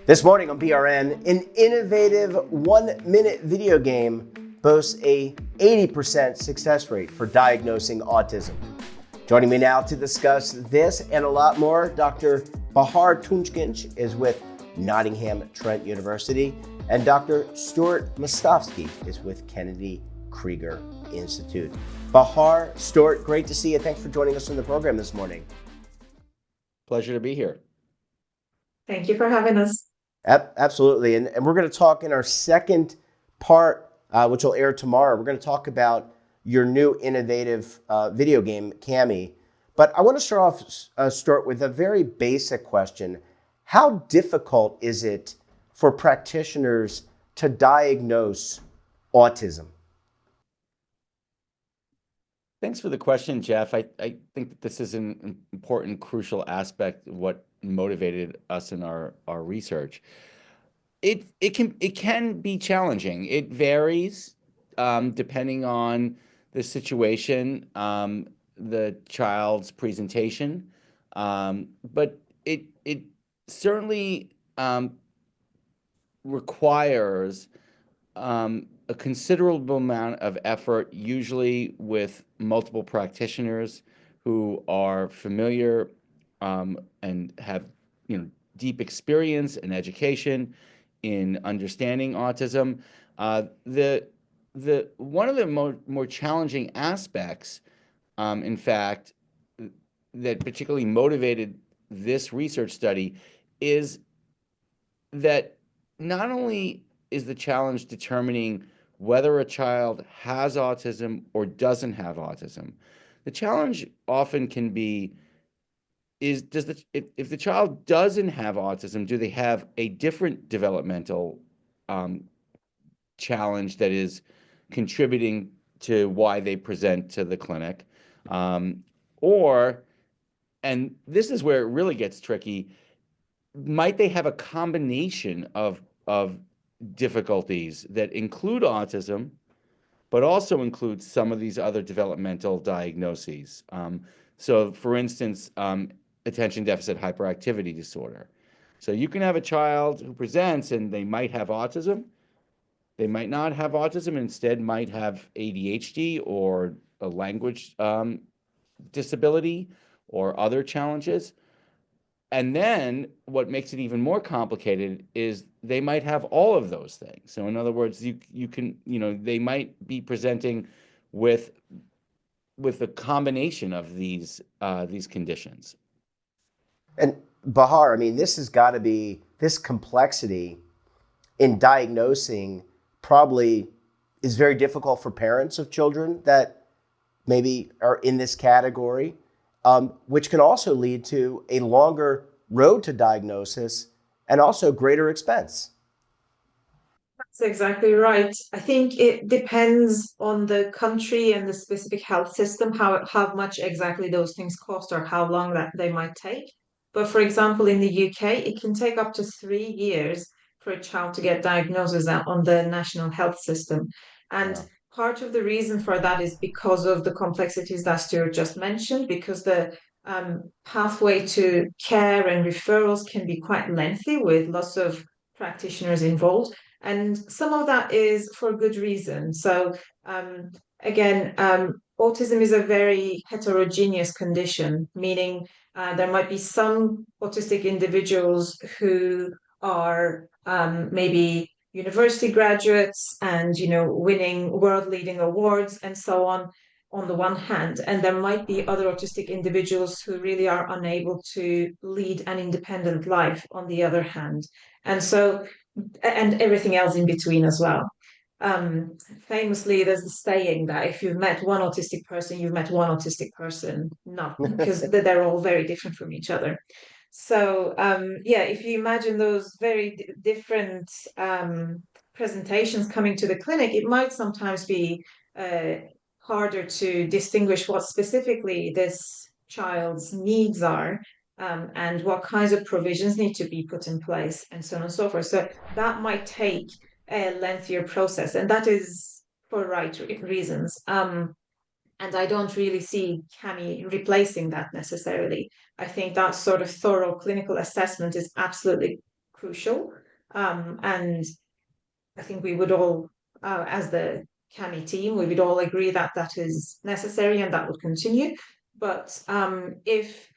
This morning on BRN, an innovative 1-minute video game boasts a 80% success rate for diagnosing autism. Joining me now to discuss this and a lot more, Dr. Bahar Tuncgenc is with Nottingham Trent University, and Dr. Stewart Mostofsky is with Kennedy Krieger Institute. Bahar, Stewart, great to see you. Thanks for joining us on the program this morning. Pleasure to be here. Thank you for having us. Absolutely. And we're going to talk in our second part, which will air tomorrow. We're going to talk about your new innovative video game, Cami. But I want to start with a very basic question. How difficult is it for practitioners to diagnose autism? Thanks for the question, Jeff. I think that this is an important, crucial aspect of what motivated us in our research. It can be challenging. It varies depending on the situation, the child's presentation, but it certainly requires a considerable amount of effort, usually with multiple practitioners who are familiar and have deep experience and education in understanding autism. One of the more challenging aspects, in fact, that particularly motivated this research study is that not only is the challenge determining whether a child has autism or doesn't have autism. The challenge often can be if the child doesn't have autism, do they have a different developmental challenge that is contributing to why they present to the clinic? And this is where it really gets tricky, might they have a combination of difficulties that include autism, but also include some of these other developmental diagnoses? So, for instance, attention deficit hyperactivity disorder. So you can have a child who presents and they might have autism. They might not have autism, instead might have ADHD or a language disability or other challenges. And then what makes it even more complicated is they might have all of those things. So in other words, they might be presenting with a combination of these conditions. And Bahar, this has got to be, this complexity in diagnosing probably is very difficult for parents of children that maybe are in this category. Which can also lead to a longer road to diagnosis and also greater expense. That's exactly right. I think it depends on the country and the specific health system, how much exactly those things cost or how long that they might take. But for example, in the UK, it can take up to 3 years for a child to get diagnosis on the national health system. And Wow. part of the reason for that is because of the complexities that Stuart just mentioned, because the pathway to care and referrals can be quite lengthy with lots of practitioners involved. And some of that is for good reason. So again, autism is a very heterogeneous condition, meaning there might be some autistic individuals who are maybe university graduates and winning world-leading awards and so on the one hand, and there might be other autistic individuals who really are unable to lead an independent life on the other hand, and everything else in between as well. Famously, there's the saying that if you've met one autistic person, you've met one autistic person, not because they're all very different from each other. So if you imagine those very different presentations coming to the clinic, it might sometimes be harder to distinguish what specifically this child's needs are, and what kinds of provisions need to be put in place, and so on and so forth. So that might take a lengthier process, and that is for right reasons. And I don't really see Cami replacing that necessarily. I think that sort of thorough clinical assessment is absolutely crucial. And I think we would all, as the CAMI team, we would all agree that that is necessary and that would continue. But if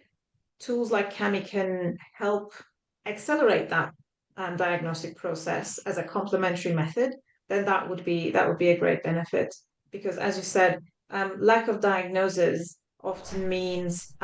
tools like CAMI can help accelerate that diagnostic process as a complementary method, then that would be a great benefit. Because as you said, lack of diagnosis often means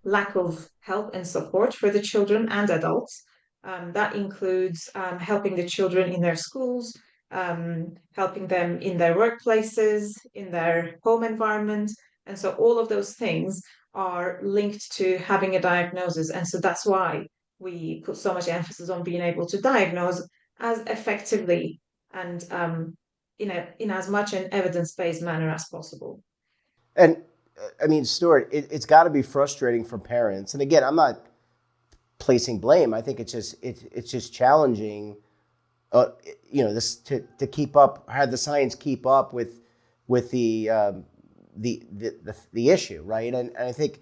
lack of help and support for the children and adults. That includes helping the children in their schools, helping them in their workplaces, in their home environment. And so all of those things are linked to having a diagnosis. And so that's why we put so much emphasis on being able to diagnose as effectively and in as much an evidence-based manner as possible. And I mean, Stuart, it's got to be frustrating for parents. And again, I'm not placing blame. I think it's just challenging, this to keep up, have the science keep up with the issue, right? And I think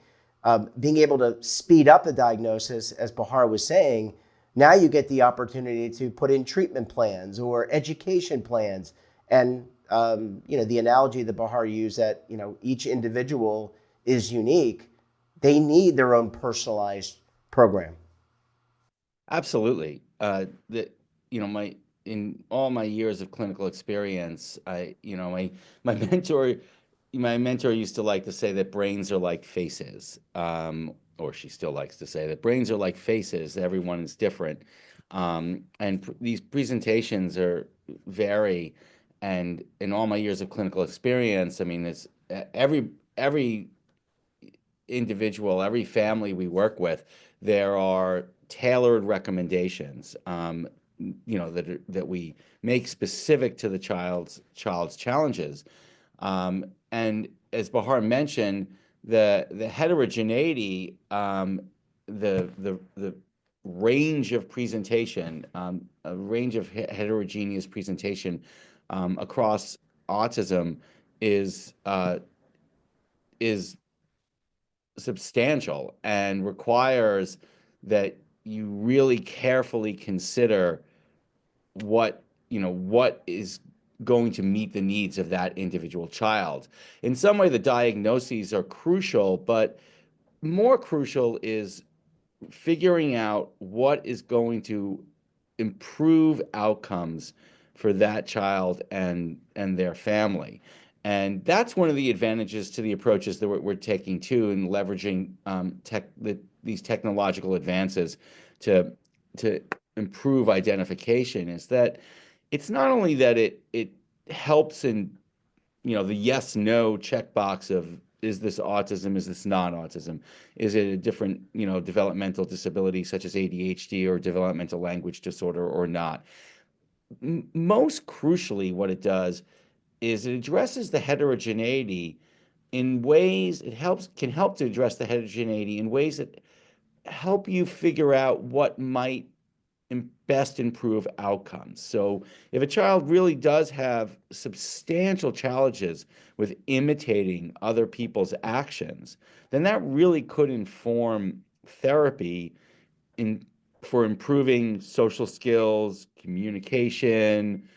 being able to speed up the diagnosis, as Bahar was saying, now you get the opportunity to put in treatment plans or education plans. And the analogy that Bahar used, that each individual is unique, they need their own personalized program. Absolutely. My in all my years of clinical experience, my mentor, my mentor used to like to say that brains are like faces, or she still likes to say that brains are like faces. Everyone is different, and these presentations vary. And in all my years of clinical experience, I mean, it's every individual, every family we work with, there are tailored recommendations, that we make specific to the child's challenges. And as Bahar mentioned, the heterogeneity, the range of presentation, a range of heterogeneous presentation across autism is substantial and requires that you really carefully consider what is going to meet the needs of that individual child. In some way, the diagnoses are crucial, but more crucial is figuring out what is going to improve outcomes for that child and their family. And that's one of the advantages to the approaches that we're taking too, and leveraging these technological advances to improve identification, is that it's not only that it helps in the yes no checkbox of, is this autism, is this not autism, is it a different developmental disability such as ADHD or developmental language disorder or not. Most crucially, what it does is it addresses the heterogeneity in ways, can help to address the heterogeneity in ways that help you figure out what might best improve outcomes. So if a child really does have substantial challenges with imitating other people's actions, then that really could inform therapy for improving social skills, communication,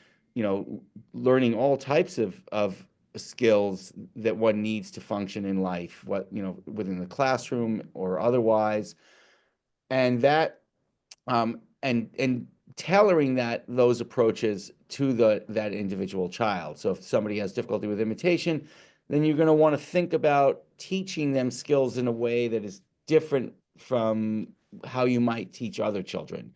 learning all types of skills that one needs to function in life, within the classroom or otherwise. And that and tailoring those approaches to that individual child. So if somebody has difficulty with imitation, then you're going to want to think about teaching them skills in a way that is different from how you might teach other children.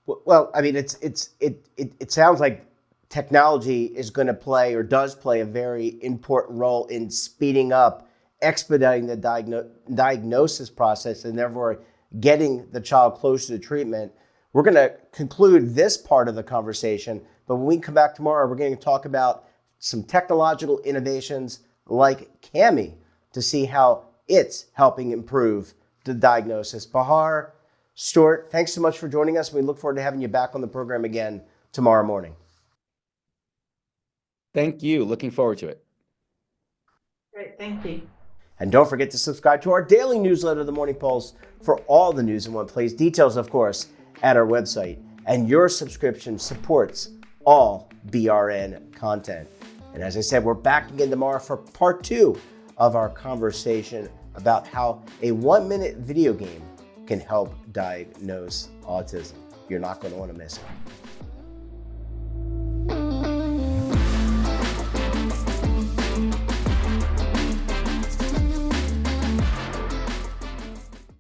Well, I mean, it sounds like technology is going to play, or does play, a very important role in speeding up, expediting the diagnosis process, and therefore getting the child closer to treatment. We're going to conclude this part of the conversation, but when we come back tomorrow, we're going to talk about some technological innovations like CAMI to see how it's helping improve the diagnosis. Bahar, Stewart, thanks so much for joining us. We look forward to having you back on the program again tomorrow morning. Thank you. Looking forward to it. Great, thank you. And don't forget to subscribe to our daily newsletter, The Morning Pulse, for all the news in one place. Details, of course, at our website. And your subscription supports all BRN content. And as I said, we're back again tomorrow for part 2 of our conversation about how a 1-minute video game can help diagnose autism. You're not going to want to miss it.